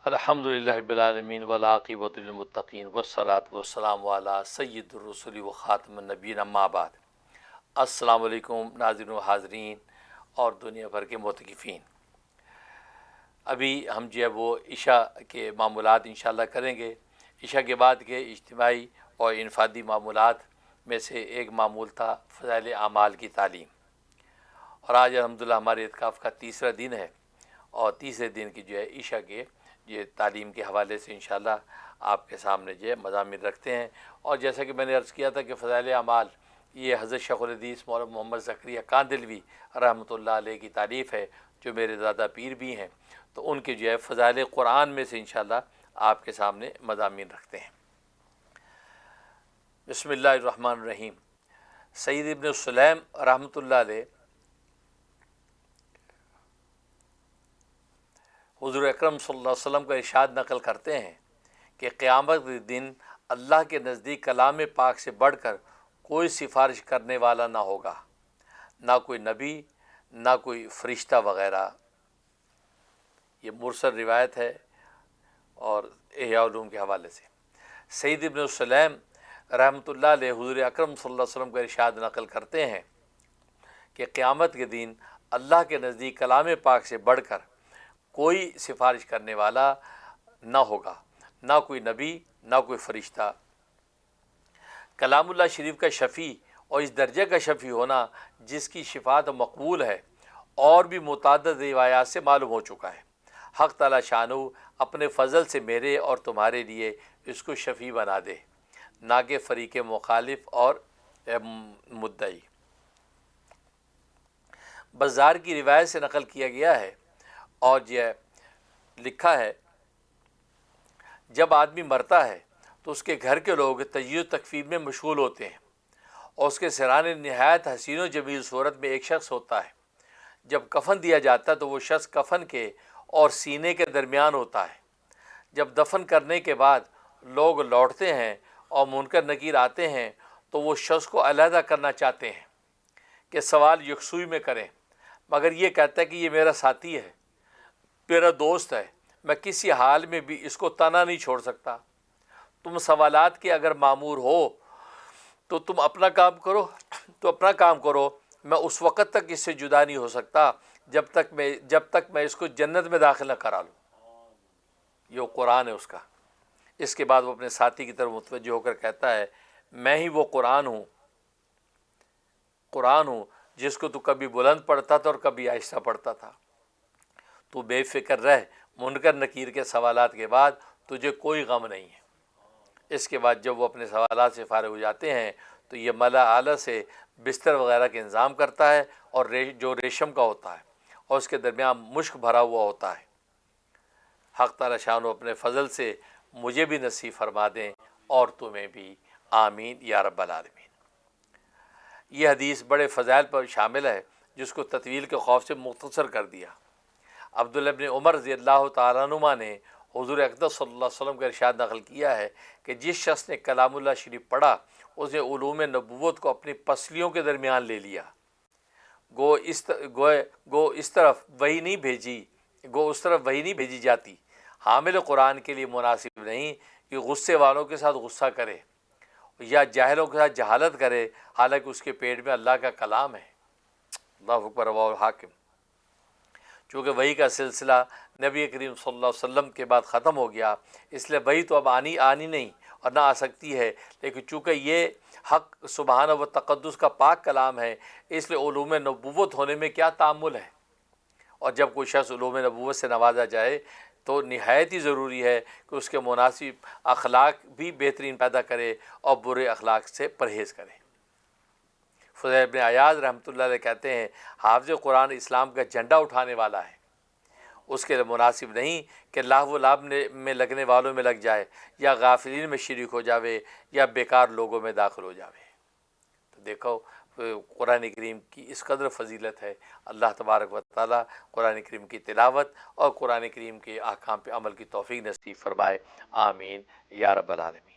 الحمدللہ رب العالمین والعاقبۃ للمتقین والصلاۃ والسلام علی سید الرسل و خاتم النبیین اما بعد۔ السلام علیکم ناظرین و حاضرین اور دنیا بھر کے معتکفین۔ ابھی ہم جو ہے وہ عشاء کے معمولات انشاءاللہ کریں گے۔ عشاء کے بعد کے اجتماعی اور انفرادی معمولات میں سے ایک معمول تھا فضائل اعمال کی تعلیم، اور آج الحمدللہ ہمارے اعتکاف کا تیسرا دن ہے، اور تیسرے دن کی جو ہے عشاء کے یہ تعلیم کے حوالے سے انشاءاللہ آپ کے سامنے جو ہے مضامین رکھتے ہیں۔ اور جیسا کہ میں نے عرض کیا تھا کہ فضائل اعمال یہ حضرت شیخ الحدیث مولانا محمد زکریا کاندھلوی رحمۃ اللہ علیہ کی تعریف ہے، جو میرے دادا پیر بھی ہیں، تو ان کے جو ہے فضائل قرآن میں سے انشاءاللہ آپ کے سامنے مضامین رکھتے ہیں۔ بسم اللہ الرحمن الرحیم۔ سید ابن سلیم رحمۃ اللہ علیہ حضور اکرم صلی اللہ علیہ وسلم کا ارشاد نقل کرتے ہیں کہ قیامت کے دن اللہ کے نزدیک کلام پاک سے بڑھ کر کوئی سفارش کرنے والا نہ ہوگا، نہ کوئی نبی، نہ کوئی فرشتہ وغیرہ۔ یہ مرسل روایت ہے اور احیاء علوم کے حوالے سے۔ سید ابن سلیم رحمۃ اللہ علیہ حضور اکرم صلی اللہ علیہ وسلم کا ارشاد نقل کرتے ہیں کہ قیامت کے دن اللہ کے نزدیک کلام پاک سے بڑھ کر کوئی سفارش کرنے والا نہ ہوگا، نہ کوئی نبی، نہ کوئی فرشتہ۔ کلام اللہ شریف کا شفیع اور اس درجے کا شفیع ہونا جس کی شفاعت مقبول ہے اور بھی متعدد روایات سے معلوم ہو چکا ہے۔ حق تعالی شانہ اپنے فضل سے میرے اور تمہارے لیے اس کو شفیع بنا دے، نہ کہ فریق مخالف اور مدعی۔ بزار کی روایت سے نقل کیا گیا ہے اور یہ لکھا ہے، جب آدمی مرتا ہے تو اس کے گھر کے لوگ تجزیہ و تکفیر میں مشغول ہوتے ہیں، اور اس کے سرانے نہایت حسین و جمیل صورت میں ایک شخص ہوتا ہے۔ جب کفن دیا جاتا ہے تو وہ شخص کفن کے اور سینے کے درمیان ہوتا ہے۔ جب دفن کرنے کے بعد لوگ لوٹتے ہیں اور منکر نکیر آتے ہیں تو وہ شخص کو علیحدہ کرنا چاہتے ہیں کہ سوال یکسوئی میں کریں، مگر یہ کہتا ہے کہ یہ میرا ساتھی ہے، میرا دوست ہے، میں کسی حال میں بھی اس کو تنہا نہیں چھوڑ سکتا۔ تم سوالات کے اگر مامور ہو تو تم اپنا کام کرو، میں اس وقت تک اس سے جدا نہیں ہو سکتا جب تک میں اس کو جنت میں داخل نہ کرا لوں۔ یہ قرآن ہے اس کا۔ اس کے بعد وہ اپنے ساتھی کی طرف متوجہ ہو کر کہتا ہے، میں ہی وہ قرآن ہوں جس کو تو کبھی بلند پڑھتا تھا اور کبھی آہستہ پڑھتا تھا۔ تو بے فکر رہ، منکر نکیر کے سوالات کے بعد تجھے کوئی غم نہیں ہے۔ اس کے بعد جب وہ اپنے سوالات سے فارغ ہو جاتے ہیں تو یہ ملا اعلیٰ سے بستر وغیرہ کے انتظام کرتا ہے، اور جو ریشم کا ہوتا ہے اور اس کے درمیان مشک بھرا ہوا ہوتا ہے۔ حق تعالی شانہ اپنے فضل سے مجھے بھی نصیب فرما دیں اور تمہیں بھی، آمین یا رب العالمین۔ یہ حدیث بڑے فضائل پر شامل ہے جس کو تطویل کے خوف سے مختصر کر دیا۔ عبداللہ ابن عمر رضی اللہ تعالیٰ عنہما نے حضور اقدس صلی اللہ علیہ وسلم کا ارشاد نقل کیا ہے کہ جس شخص نے کلام اللہ شریف پڑھا اس نے علوم نبوت کو اپنی پسلیوں کے درمیان لے لیا۔ گو اس طرف وہی نہیں بھیجی جاتی۔ حامل قرآن کے لیے مناسب نہیں کہ غصے والوں کے ساتھ غصہ کرے یا جاہلوں کے ساتھ جہالت کرے، حالانکہ اس کے پیٹ میں اللہ کا کلام ہے۔ اللہ اکبر رواه الحاکم۔ چونکہ وحی کا سلسلہ نبی کریم صلی اللہ علیہ وسلم کے بعد ختم ہو گیا، اس لیے وحی تو اب آنی نہیں اور نہ آ سکتی ہے، لیکن چونکہ یہ حق سبحانہ و تقدس کا پاک کلام ہے، اس لیے علوم نبوت ہونے میں کیا تعامل ہے۔ اور جب کوئی شخص علوم نبوت سے نوازا جائے تو نہایت ہی ضروری ہے کہ اس کے مناسب اخلاق بھی بہترین پیدا کرے اور برے اخلاق سے پرہیز کرے۔ فضیل بن عیاض رحمۃ اللہ علیہ کہتے ہیں، حافظ قرآن اسلام کا جھنڈا اٹھانے والا ہے، اس کے لیے مناسب نہیں کہ لاہ و لعب میں لگنے والوں میں لگ جائے، یا غافلین میں شریک ہو جاوے، یا بیکار لوگوں میں داخل ہو جاوے۔ تو دیکھو قرآن کریم کی اس قدر فضیلت ہے۔ اللہ تبارک و تعالیٰ قرآن کریم کی تلاوت اور قرآن کریم کے احکام پہ عمل کی توفیق نصیب فرمائے، آمین یا رب العالمین۔